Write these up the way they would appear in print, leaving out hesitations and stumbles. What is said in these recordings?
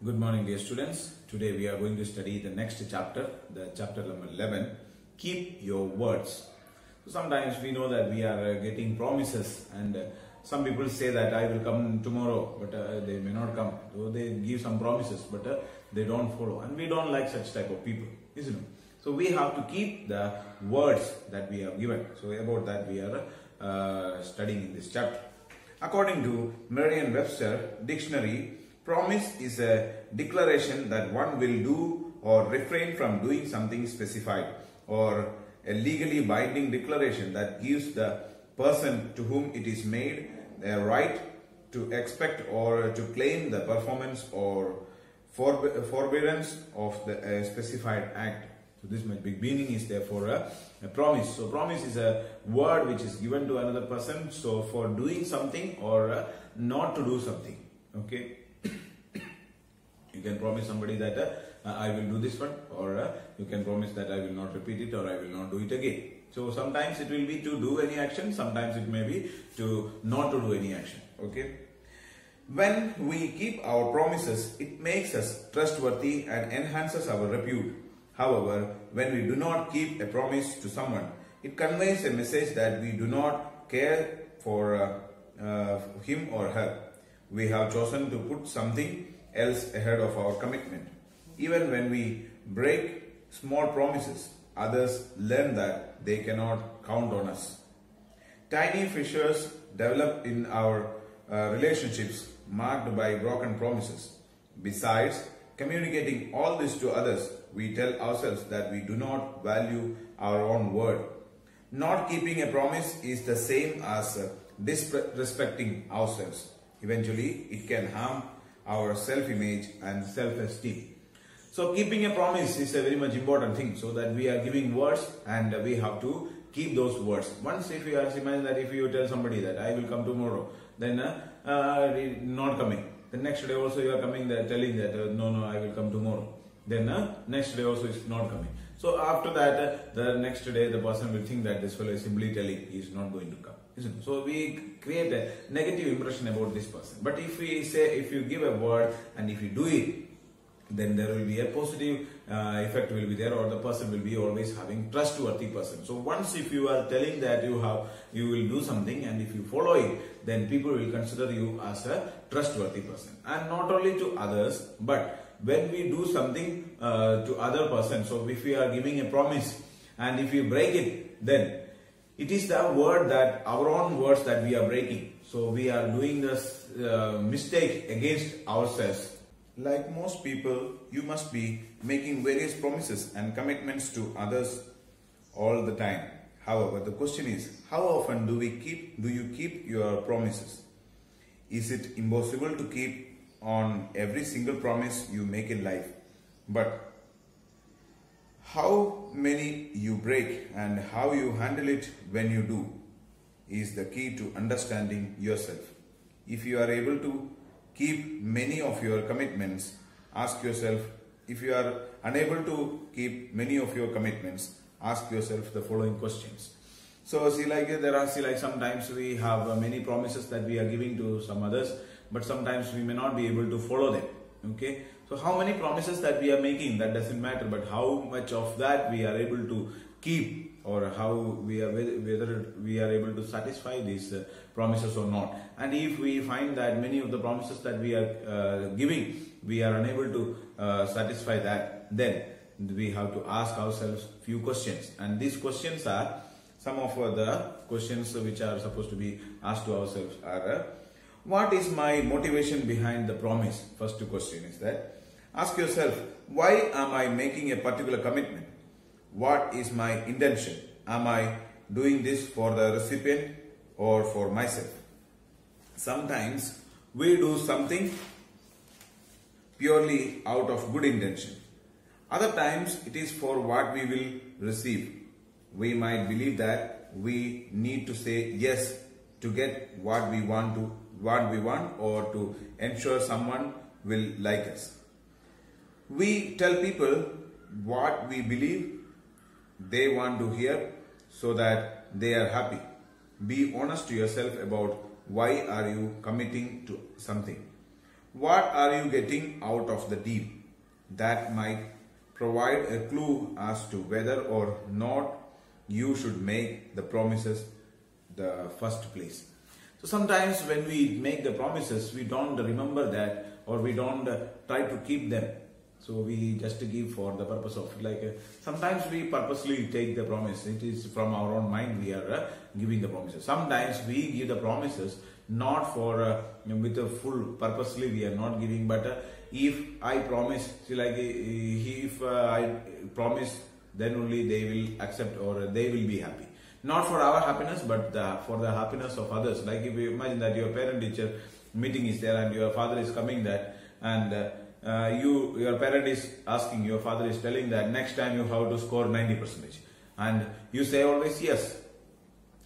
Good morning, dear students. Today we are going to study the next chapter, the chapter number 11, Keep Your Words. So sometimes we know that we are getting promises and some people say that I will come tomorrow, but they may not come. So they give some promises, but they don't follow. And we don't like such type of people, isn't it? So we have to keep the words that we have given. So about that we are studying in this chapter. According to Merriam-Webster dictionary, promise is a declaration that one will do or refrain from doing something specified, or a legally binding declaration that gives the person to whom it is made a right to expect or to claim the performance or forbearance of the specified act. So this my big meaning is therefore a promise. So promise is a word which is given to another person, so for doing something or not to do something. Okay. You can promise somebody that I will do this one, or you can promise that I will not repeat it or I will not do it again. So sometimes it will be to do any action, sometimes it may be to not to do any action. Okay. When we keep our promises, it makes us trustworthy and enhances our repute. However, when we do not keep a promise to someone, it conveys a message that we do not care for him or her. We have chosen to put something else ahead of our commitment. Even when we break small promises, others learn that they cannot count on us. Tiny fissures develop in our relationships marked by broken promises. Besides communicating all this to others, we tell ourselves that we do not value our own word. Not keeping a promise is the same as disrespecting ourselves. Eventually, it can harm our self-image and self-esteem. So keeping a promise is a very much important thing, so that we are giving words and we have to keep those words. Once if you are, imagine that if you tell somebody that I will come tomorrow, then not coming. The next day also you are coming there telling that no, I will come tomorrow. Then next day also is not coming. So after that, the next day the person will think that this fellow is simply telling he is not going to come. Isn't it? So we create a negative impression about this person. But if we say, if you give a word and if you do it, then there will be a positive effect will be there, or the person will be always having trustworthy person. So once if you are telling that you will do something and if you follow it, then people will consider you as a trustworthy person. And not only to others, but when we do something to other person, so if we are giving a promise and if you break it, then it is the word that our own words that we are breaking. So we are doing this mistake against ourselves. Like most people, you must be making various promises and commitments to others all the time. However, the question is, how often do you keep your promises? Is it impossible to keep on every single promise you make in life? But how many you break and how you handle it when you do is the key to understanding yourself. If you are able to keep many of your commitments, ask yourself. If you are unable to keep many of your commitments, ask yourself the following questions. So sometimes we have many promises that we are giving to some others, but sometimes we may not be able to follow them. Okay, so how many promises that we are making, that doesn't matter, but how much of that we are able to keep, or how we are, whether we are able to satisfy these promises or not. And if we find that many of the promises that we are giving, we are unable to satisfy that, then we have to ask ourselves few questions. And these questions are, some of the questions which are supposed to be asked to ourselves are, what is my motivation behind the promise? First question is that. Ask yourself, why am I making a particular commitment? What is my intention? Am I doing this for the recipient or for myself? Sometimes we do something purely out of good intention. Other times it is for what we will receive. We might believe that we need to say yes to get what we want, or to ensure someone will like us. We tell people what we believe they want to hear so that they are happy. Be honest to yourself about why are you committing to something. What are you getting out of the deal? That might provide a clue as to whether or not you should make the promises the first place. So sometimes when we make the promises, we don't remember that, or we don't try to keep them. So we just give for the purpose of sometimes we purposely take the promise. It is from our own mind we are giving the promises. Sometimes we give the promises not for with a full purposely we are not giving, but if I promise, if I promise, then only they will accept or they will be happy. Not for our happiness, but for the happiness of others. Like if you imagine that your parent-teacher meeting is there and your father is coming that, and your parent is asking, your father is telling that next time you have to score 90%, and you say always yes,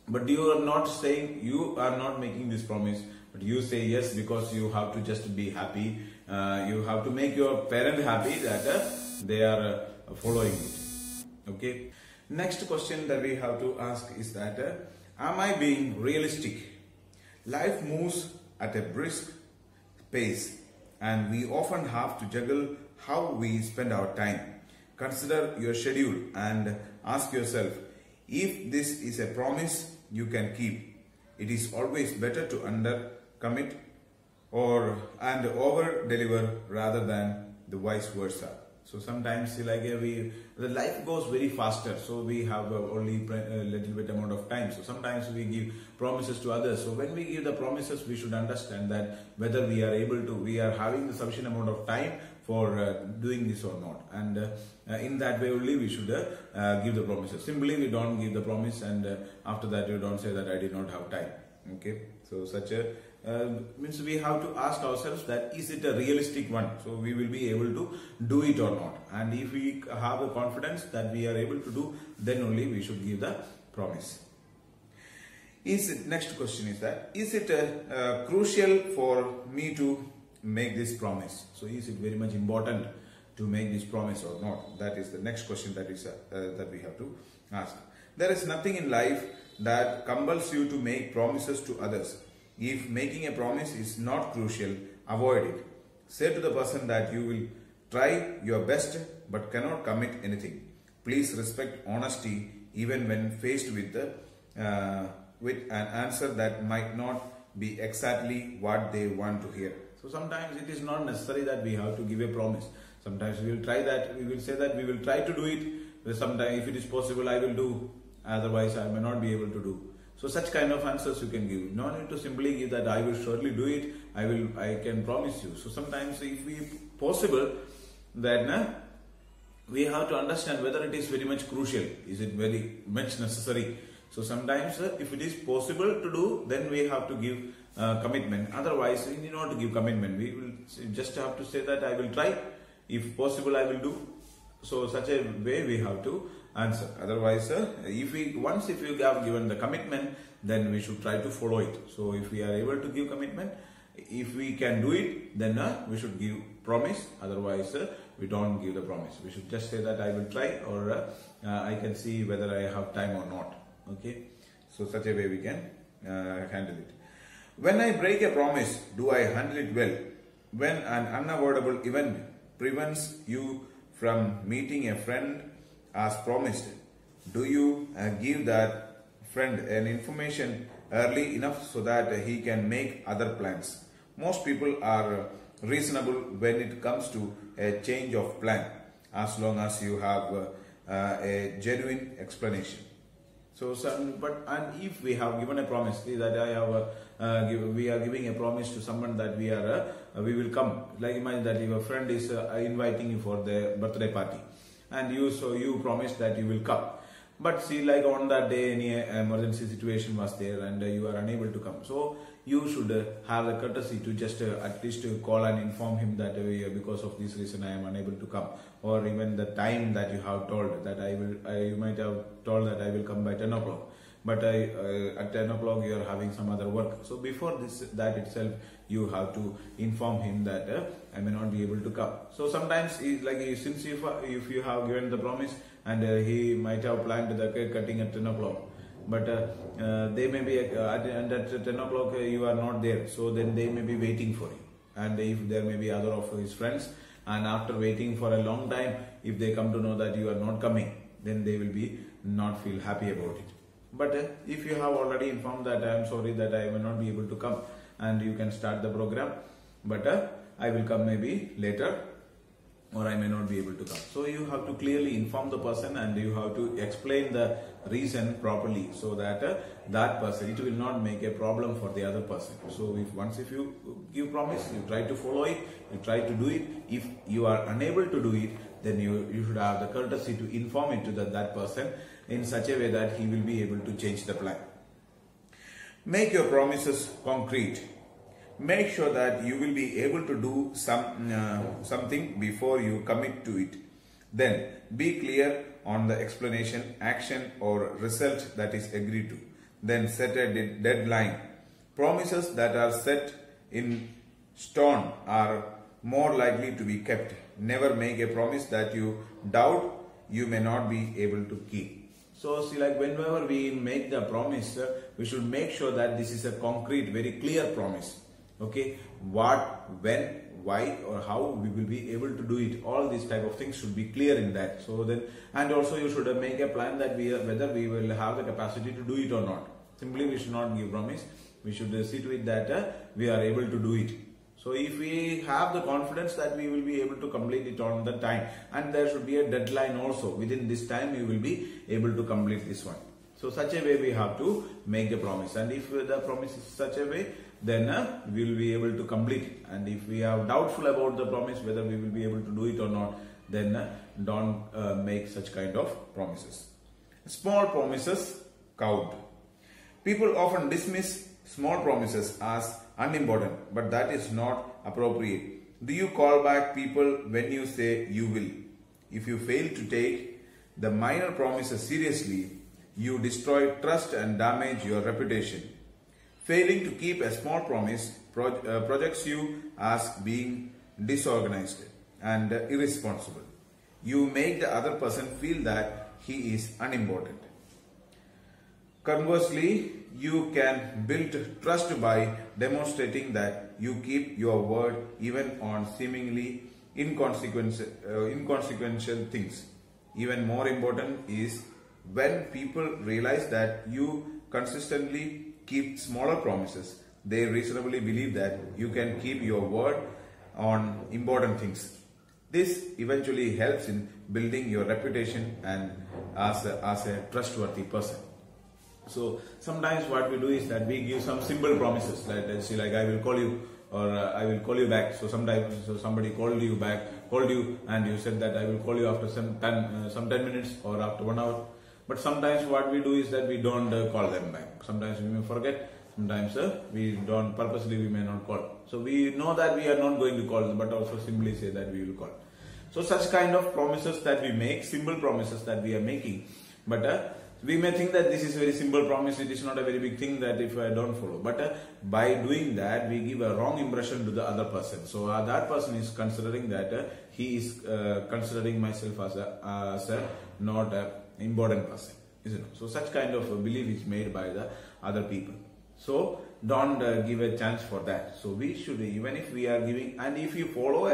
but you are not saying, you are not making this promise, but you say yes because you have to just be happy. You have to make your parent happy that they are following it. Okay. Next question that we have to ask is that am I being realistic? Life moves at a brisk pace, and we often have to juggle how we spend our time. Consider your schedule and ask yourself if this is a promise you can keep. It is always better to under commit and over deliver rather than the vice versa. So sometimes the life goes very faster, so we have only a little bit amount of time. So sometimes we give promises to others. So when we give the promises, we should understand that whether we are having the sufficient amount of time for doing this or not. And in that way only we should give the promises. Simply we don't give the promise and after that you don't say that I did not have time. Okay, so such a means we have to ask ourselves that is it a realistic one, so we will be able to do it or not. And if we have a confidence that we are able to do, then only we should give the promise. Next question is that is it crucial for me to make this promise? So is it very much important to make this promise or not? That is the next question that is that we have to ask. There is nothing in life that compels you to make promises to others. If making a promise is not crucial, avoid it. Say to the person that you will try your best but cannot commit anything. Please respect honesty even when faced with an answer that might not be exactly what they want to hear. So sometimes it is not necessary that we have to give a promise. Sometimes we will try that, we will say that we will try to do it. But sometimes if it is possible, I will do. Otherwise, I may not be able to do. So such kind of answers you can give. No need to simply give that I will surely do it. I can promise you. So sometimes if we possible, then we have to understand whether it is very much crucial. Is it very much necessary? So sometimes if it is possible to do, then we have to give commitment. Otherwise, we need not to give commitment. We will just have to say that I will try. If possible, I will do. So such a way we have to answer. Otherwise, if you have given the commitment, then we should try to follow it. So if we are able to give commitment, if we can do it, then we should give promise. Otherwise, we don't give the promise. We should just say that I will try, or I can see whether I have time or not. Okay. So such a way we can handle it. When I break a promise, do I handle it well? When an unavoidable event prevents you from meeting a friend as promised, do you give that friend an information early enough so that he can make other plans? Most people are reasonable when it comes to a change of plan, as long as you have a genuine explanation. So, and if we have given a promise, see that we are giving a promise to someone that we will come. Like imagine that your friend is inviting you for the birthday party, and you promised that you will come. But see, like on that day, any emergency situation was there, and you are unable to come. So you should have the courtesy to just at least call and inform him that because of this reason I am unable to come, or even the time that you have told that you might have told that I will come by 10 o'clock, but at 10 o'clock you are having some other work. So before that itself you have to inform him that I may not be able to come. So sometimes since if you have given the promise and he might have planned the cake cutting at 10 o'clock, but they may be at 10 o'clock you are not there, so then they may be waiting for you, and if there may be other of his friends, and after waiting for a long time, if they come to know that you are not coming, then they will be not feel happy about it. But if you have already informed that I am sorry that I will not be able to come, and you can start the program, but I will come maybe later, or I may not be able to come. So you have to clearly inform the person, and you have to explain the reason properly, so that that person, it will not make a problem for the other person. So if you give promise, you try to follow it, you try to do it. If you are unable to do it, then you should have the courtesy to inform it to that person in such a way that he will be able to change the plan. Make your promises concrete. Make sure that you will be able to do something before you commit to it. Then be clear on the explanation, action or result that is agreed to. Then set a deadline. Promises that are set in stone are more likely to be kept. Never make a promise that you doubt you may not be able to keep. So see, like whenever we make the promise, we should make sure that this is a concrete, very clear promise. Okay, what, when, why or how we will be able to do it, all these type of things should be clear in that. So then, and also you should make a plan that whether we will have the capacity to do it or not. Simply we should not give promise, we should see to it that we are able to do it. So if we have the confidence that we will be able to complete it on the time, and there should be a deadline also, within this time we will be able to complete this one. So such a way we have to make the promise, and if the promise is such a way, then we will be able to complete it. And if we are doubtful about the promise, whether we will be able to do it or not, then don't make such kind of promises. Small promises count. People often dismiss small promises as unimportant, but that is not appropriate. Do you call back people when you say you will? If you fail to take the minor promises seriously, you destroy trust and damage your reputation. Failing to keep a small promise projects you as being disorganized and irresponsible. You make the other person feel that he is unimportant. Conversely, you can build trust by demonstrating that you keep your word even on seemingly inconsequential things. Even more important is when people realize that you consistently keep smaller promises, they reasonably believe that you can keep your word on important things. This eventually helps in building your reputation and as a trustworthy person. So sometimes what we do is that we give some simple promises, like let's say like I will call you, or I will call you back. So sometimes somebody called you and you said that I will call you after some 10 minutes or after 1 hour. But sometimes what we do is that we don't call them back. Sometimes we may forget, sometimes we don't purposely, we may not call. So we know that we are not going to call, but also simply say that we will call. So such kind of promises that we make, simple promises that we are making, but we may think that this is a very simple promise, it is not a very big thing that if I don't follow. But by doing that, we give a wrong impression to the other person. So that person is considering that he is considering myself as a not a important person, isn't it? So such kind of belief is made by the other people. So don't give a chance for that. So we should, even if we are giving, and if you follow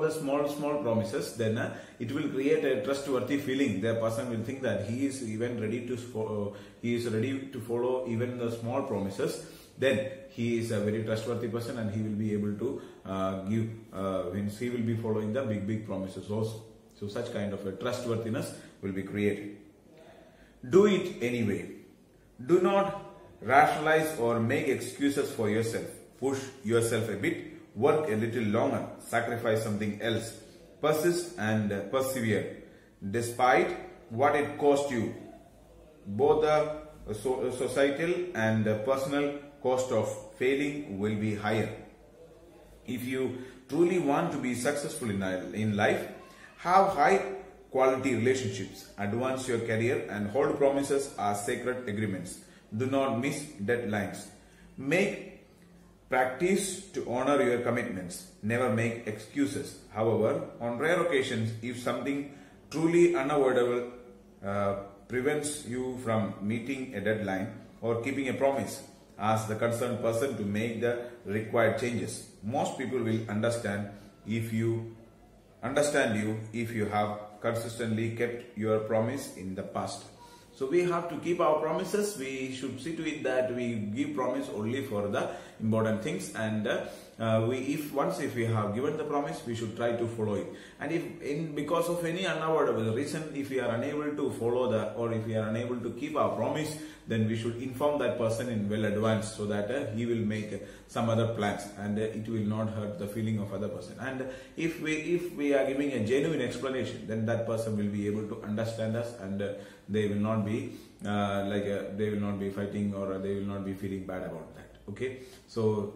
the small promises, then it will create a trustworthy feeling. The person will think that he is even ready to follow even the small promises. Then he is a very trustworthy person, and he will be able to means he will be following the big promises also. So such kind of a trustworthiness will be created. Do it anyway. Do not rationalize or make excuses for yourself. Push yourself a bit. Work a little longer, sacrifice something else, persist and persevere. Despite what it cost you, both the societal and personal cost of failing will be higher. If you truly want to be successful in life, have high quality relationships, advance your career and hold promises as sacred agreements. Do not miss deadlines. Practice to honor your commitments. Never make excuses. However, on rare occasions, if something truly unavoidable prevents you from meeting a deadline or keeping a promise, ask the concerned person to make the required changes. Most people will understand you if you have consistently kept your promise in the past. So we have to keep our promises. We should see to it that we give promise only for the important things, and if we have given the promise, we should try to follow it. And because of any unavoidable reason, if we are unable to follow or if we are unable to keep our promise, then we should inform that person in well advance, so that he will make some other plans, and it will not hurt the feeling of other person. And if we are giving a genuine explanation, then that person will be able to understand us, and they will not be they will not be fighting, or they will not be feeling bad about that. Okay, so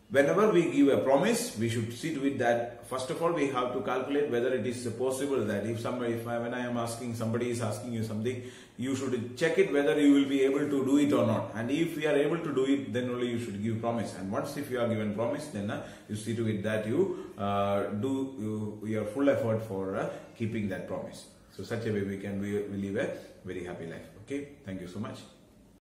whenever we give a promise, we should see to it that first of all we have to calculate whether it is possible that when somebody is asking you something, you should check it whether you will be able to do it or not. And if we are able to do it, then only you should give promise. And once if you are given promise, then you see to it that you do your full effort for keeping that promise. So such a way we live a very happy life. Okay, thank you so much.